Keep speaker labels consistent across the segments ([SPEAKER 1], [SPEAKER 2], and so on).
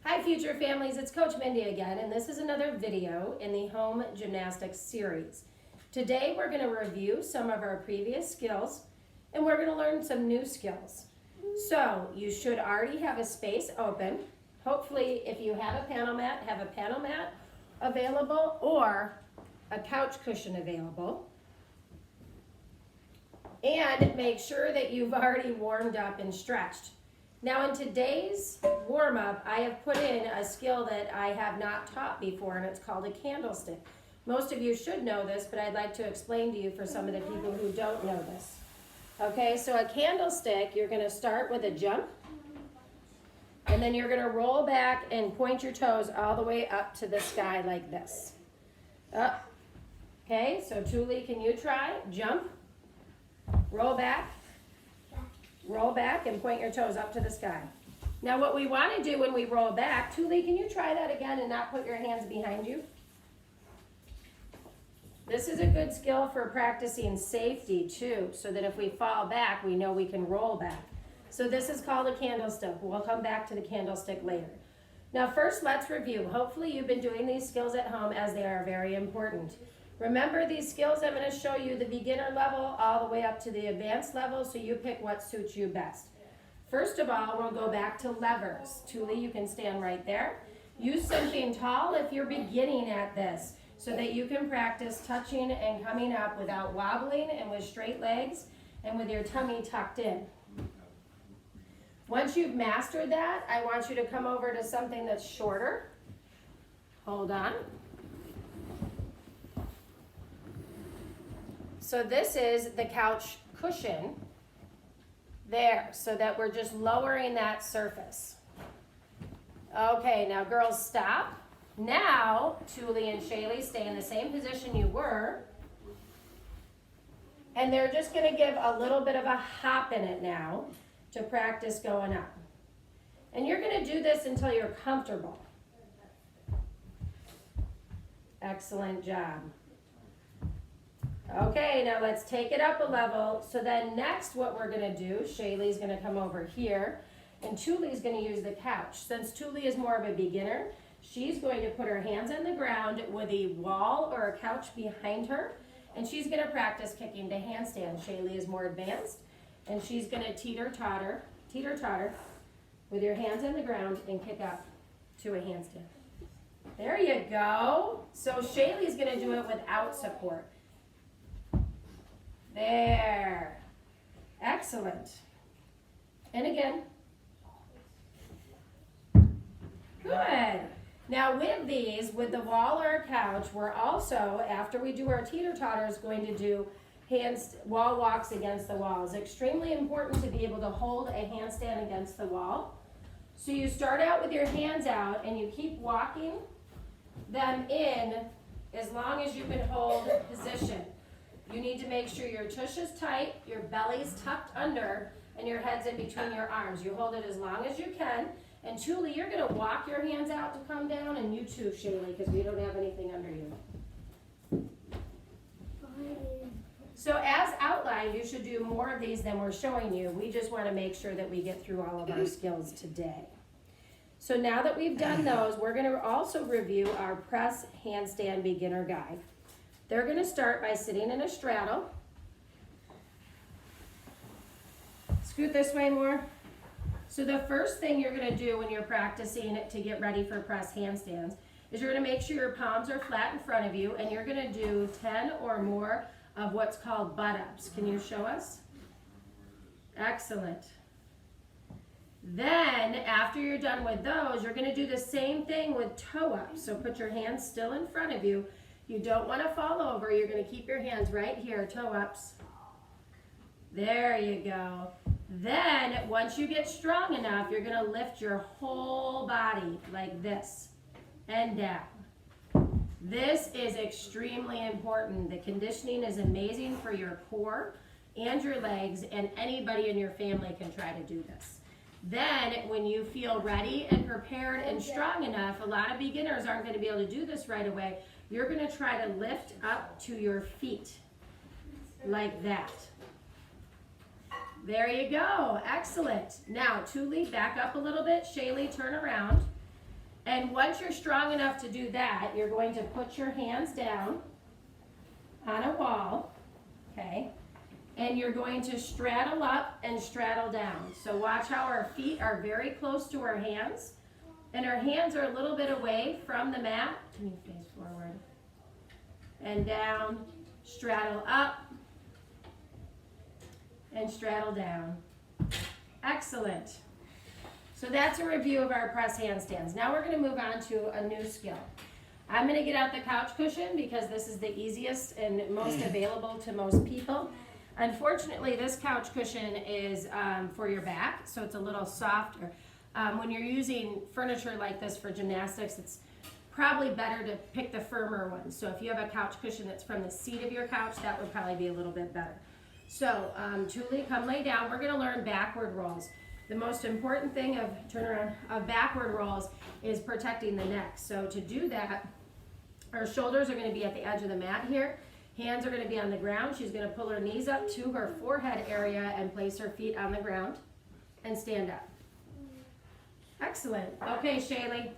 [SPEAKER 1] Hi Future Families, it's Coach Mindy again, and this is another video in the Home Gymnastics Series. Today we're going to review some of our previous skills, and we're going to learn some new skills. So you should already have a space open. Hopefully, if you have a panel mat, have a panel mat available or a couch cushion available. And make sure that you've already warmed up and stretched. Now in today's warm-up, I have put in a skill that I have not taught before, and it's called a candlestick. Most of you should know this, but I'd like to explain to you for some of the people who don't know this. Okay, so a candlestick, you're going to start with a jump, and then you're going to roll back and point your toes all the way up to the sky like this. Up. Okay, so Tuli, can you try? Jump, roll back, and point your toes up to the sky. Now what we want to do when we roll back, Tuli, can you try that again and not put your hands behind you? This is a good skill for practicing safety too, so that if we fall back, we know we can roll back. So this is called a candlestick. We'll come back to the candlestick later. Now first, let's review. Hopefully you've been doing these skills at home, as they are very important. Remember, these skills I'm going to show you the beginner level all the way up to the advanced level, so you pick what suits you best. First of all, we'll go back to levers. Tuli, you can stand right there. Use something tall if you're beginning at this, so that you can practice touching and coming up without wobbling and with straight legs and with your tummy tucked in. Once you've mastered that, I want you to come over to something that's shorter. Hold on. So this is the couch cushion there, so that we're just lowering that surface. Okay, now girls, stop. Now, Tuli and Shaylee, stay in the same position you were. And they're just going to give a little bit of a hop in it now to practice going up. And you're going to do this until you're comfortable. Excellent job. Okay, now let's take it up a level. So then next what we're going to do, Shaylee's going to come over here, and Tuli's going to use the couch. Since Tuli is more of a beginner, she's going to put her hands on the ground with a wall or a couch behind her, and she's going to practice kicking to handstand. Shaylee is more advanced, and she's going to teeter-totter with your hands on the ground and kick up to a handstand. There you go. So Shaylee's going to do it without support. There. Excellent. And again. Good. Now with these, with the wall or a couch, we're also, after we do our teeter-totters, going to do wall walks against the wall. It's extremely important to be able to hold a handstand against the wall. So you start out with your hands out and you keep walking them in as long as you can hold position. You need to make sure your tush is tight, your belly's tucked under, and your head's in between your arms. You hold it as long as you can. And Tuli, you're going to walk your hands out to come down, and you too, Shaylee, because we don't have anything under you. So as outlined, you should do more of these than we're showing you. We just want to make sure that we get through all of our skills today. So now that we've done those, we're going to also review our press handstand beginner guide. They're going to start by sitting in a straddle. Scoot this way more. So the first thing you're going to do when you're practicing it to get ready for press handstands is you're going to make sure your palms are flat in front of you, and you're going to do 10 or more of what's called butt-ups. Can you show us? Excellent. Then, after you're done with those, you're going to do the same thing with toe-ups. So put your hands still in front of you. You don't want to fall over. You're going to keep your hands right here, toe-ups. There you go. Then, once you get strong enough, you're going to lift your whole body like this and down. This is extremely important. The conditioning is amazing for your core and your legs, and anybody in your family can try to do this. Then, when you feel ready and prepared and strong enough, a lot of beginners aren't going to be able to do this right away. You're going to try to lift up to your feet like that. There you go. Excellent. Now, Tuli, back up a little bit. Shaylee, turn around. And once you're strong enough to do that, you're going to put your hands down on a wall, okay? And you're going to straddle up and straddle down. So watch how our feet are very close to our hands, and our hands are a little bit away from the mat. Face forward. And down, straddle up, and straddle down. Excellent. So that's a review of our press handstands. Now we're going to move on to a new skill. I'm going to get out the couch cushion because this is the easiest and most available to most people. Unfortunately, this couch cushion is for your back, so it's a little softer. When you're using furniture like this for gymnastics, it's probably better to pick the firmer one. So if you have a couch cushion that's from the seat of your couch, that would probably be a little bit better. So, Julie, come lay down. We're going to learn backward rolls. The most important thing of backward rolls is protecting the neck. So to do that, our shoulders are going to be at the edge of the mat here. Hands are going to be on the ground. She's going to pull her knees up to her forehead area and place her feet on the ground and stand up. Excellent. Okay, Shaylee.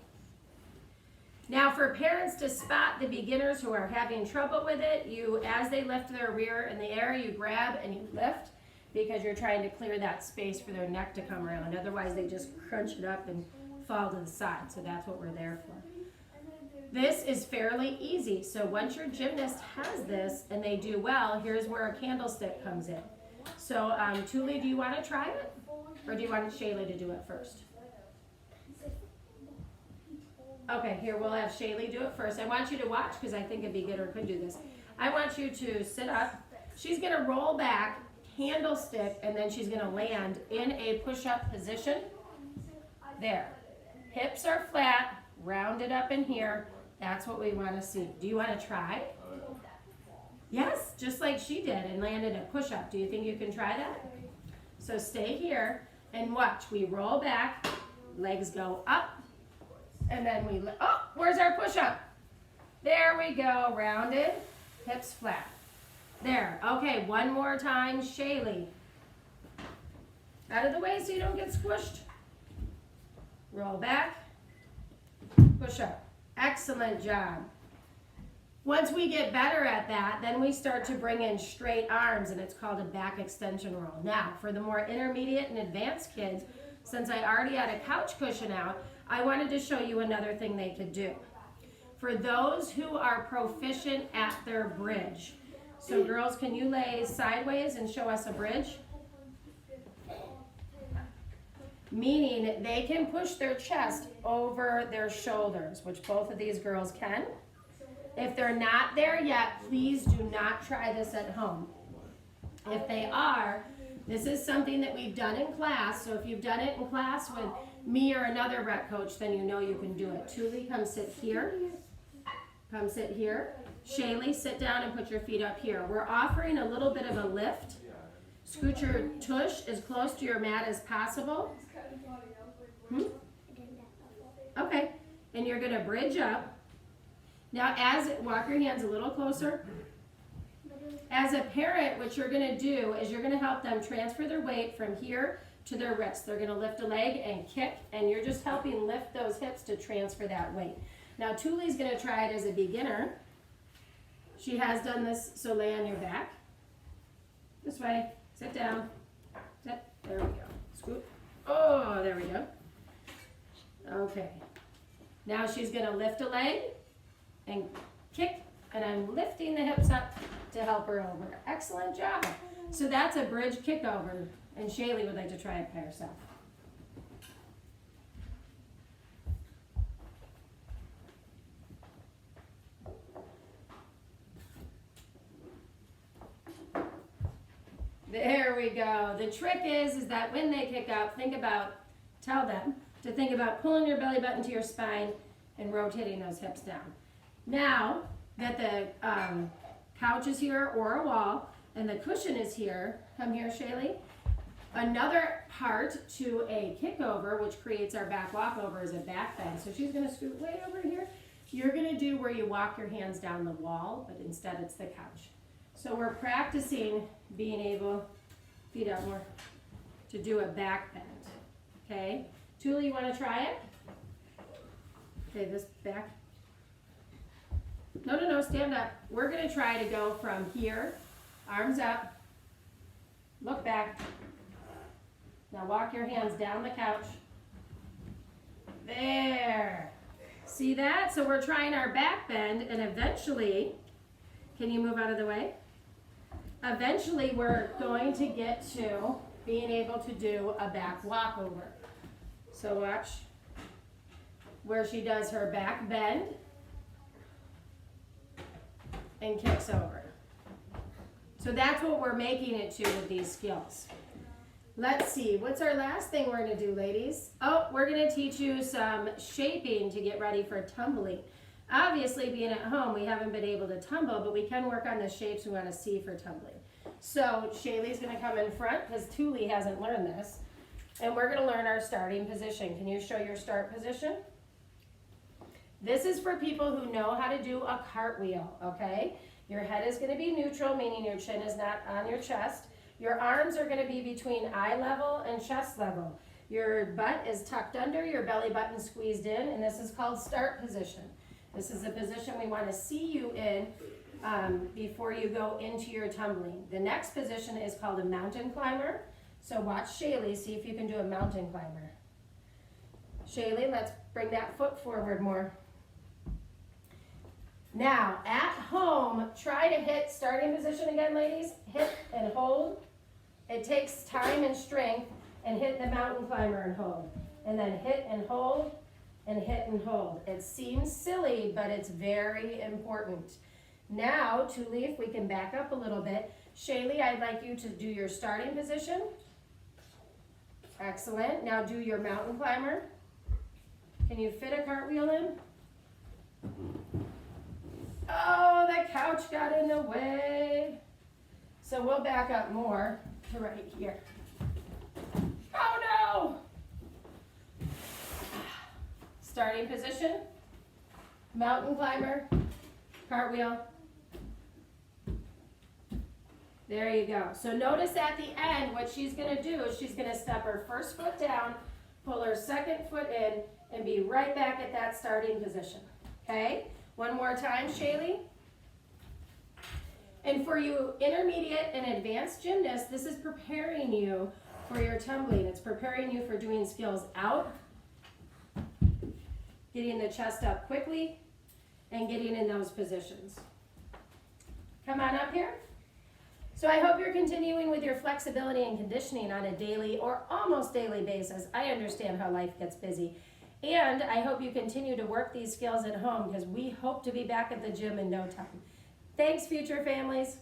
[SPEAKER 1] Now for parents to spot the beginners who are having trouble with it, as they lift their rear in the air, you grab and you lift because you're trying to clear that space for their neck to come around. Otherwise they just crunch it up and fall to the side. So that's what we're there for. This is fairly easy. So once your gymnast has this and they do well, here's where a candlestick comes in. So Tuli, do you want to try it? Or do you want Shaylee to do it first? Okay, here we'll have Shaylee do it first. I want you to watch because I think a beginner could do this. I want you to sit up. She's going to roll back, candlestick, and then she's going to land in a push-up position. There. Hips are flat, rounded up in here. That's what we want to see. Do you want to try? Yes, just like she did and landed a push-up. Do you think you can try that? So stay here and watch. We roll back, legs go up, and then where's our push-up? There we go, rounded, hips flat. There, okay, one more time, Shaylee. Out of the way so you don't get squished. Roll back, push up. Excellent job. Once we get better at that, then we start to bring in straight arms, and it's called a back extension roll. Now, for the more intermediate and advanced kids, since I already had a couch cushion out, I wanted to show you another thing they could do. For those who are proficient at their bridge, so girls, can you lay sideways and show us a bridge? Meaning they can push their chest over their shoulders, which both of these girls can. If they're not there yet, please do not try this at home. If they are, this is something that we've done in class, so if you've done it in class with me or another rep coach, then you know you can do it. Tuli, come sit here. Come sit here. Shaylee, sit down and put your feet up here. We're offering a little bit of a lift. Scoot your tush as close to your mat as possible. Okay, and you're going to bridge up. Now, walk your hands a little closer. As a parent, what you're going to do is you're going to help them transfer their weight from here to their wrist. They're going to lift a leg and kick, and you're just helping lift those hips to transfer that weight. Now, Tuli's going to try it as a beginner. She has done this, so lay on your back. This way. Sit down. Sit. There we go. Scoot. Oh, there we go. Okay. Now she's going to lift a leg and kick, and I'm lifting the hips up to help her over. Excellent job. So that's a bridge kickover, and Shaylee would like to try it by herself. There we go. The trick is that when they kick up, tell them to think about pulling your belly button to your spine and rotating those hips down. Now that the couch is here or a wall and the cushion is here, come here, Shaylee. Another part to a kickover, which creates our back walkover, is a back bend. So she's going to scoot way over here. You're going to do where you walk your hands down the wall, but instead it's the couch. So we're practicing being able, feet out more, to do a back bend. Okay? Tuli, you want to try it? Okay, this back. No, no, no, stand up. We're gonna try to go from here, arms up, look back. Now walk your hands down the couch. There. See that? So we're trying our back bend, and eventually, can you move out of the way? Eventually we're going to get to being able to do a back walkover. So watch where she does her back bend and kicks over. So that's what we're making it to with these skills. Let's see, what's our last thing we're gonna do, ladies? Oh, we're gonna teach you some shaping to get ready for tumbling. Obviously, being at home, we haven't been able to tumble, but we can work on the shapes we wanna see for tumbling. So Shaylee's gonna come in front, because Thule hasn't learned this, and we're gonna learn our starting position. Can you show your start position? This is for people who know how to do a cartwheel, okay? Your head is gonna be neutral, meaning your chin is not on your chest. Your arms are gonna be between eye level and chest level. Your butt is tucked under, your belly button squeezed in, and this is called start position. This is the position we wanna see you in before you go into your tumbling. The next position is called a mountain climber. So watch Shaylee, see if you can do a mountain climber. Shaylee, let's bring that foot forward more. Now, at home, try to hit starting position again, ladies. Hit and hold. It takes time and strength, and hit the mountain climber and hold. And then hit and hold, and hit and hold. It seems silly, but it's very important. Now, Thule, if we can back up a little bit. Shaylee, I'd like you to do your starting position. Excellent. Now do your mountain climber. Can you fit a cartwheel in? Oh, the couch got in the way. So we'll back up more to right here. Oh no! Starting position, mountain climber, cartwheel. There you go. So notice at the end what she's going to do is she's going to step her first foot down, pull her second foot in, and be right back at that starting position. Okay? One more time, Shaylee. And for you intermediate and advanced gymnasts, this is preparing you for your tumbling. It's preparing you for doing skills out, getting the chest up quickly, and getting in those positions. Come on up here. So I hope you're continuing with your flexibility and conditioning on a daily or almost daily basis. I understand how life gets busy. And I hope you continue to work these skills at home because we hope to be back at the gym in no time. Thanks, Future Families.